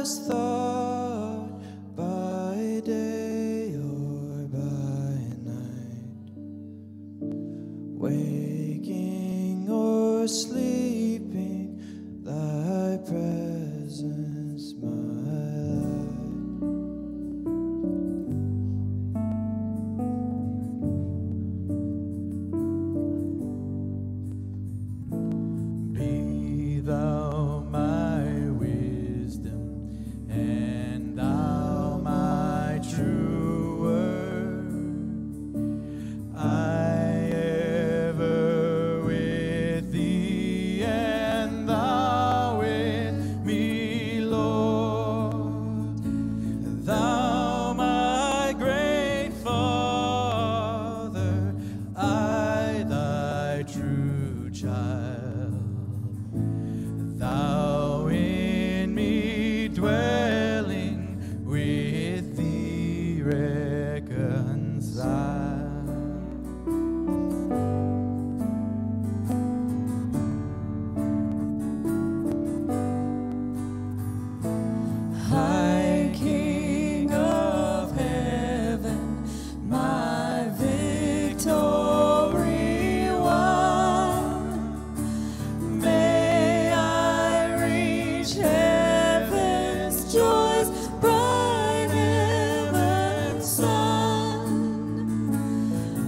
best thought by day or by night, waking or sleeping, thy presence my light. Be thou my wisdom, and thou my true word. I ever with thee, and thou with me, Lord. Thou my great Father, I thy true child. Thou in me dwelling, with thee reconciled. High King of heaven, my victory won, may I reach heaven's joys, bright heaven's sun.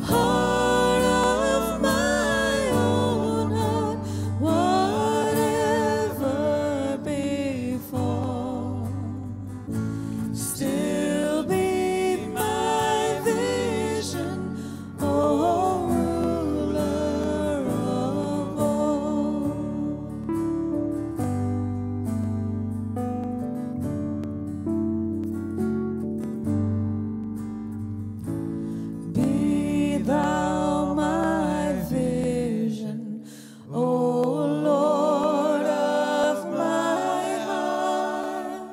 Heart of my own heart, whatever befall, still be my vision, O ruler of all. Be thou my vision, O Lord of my heart.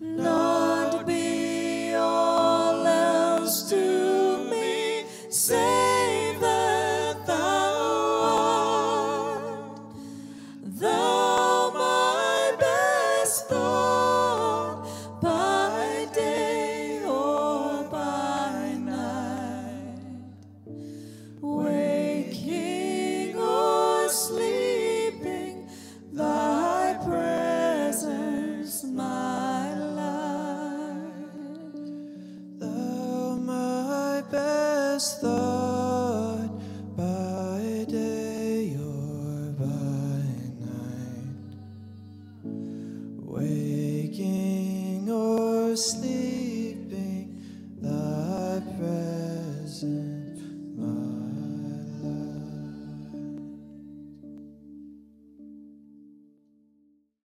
Not be all else to me, save that thou art. Thou my best thought by day or by night, waking or sleeping, thy presence my light. Thou my best thought by day or by night, waking or sleeping,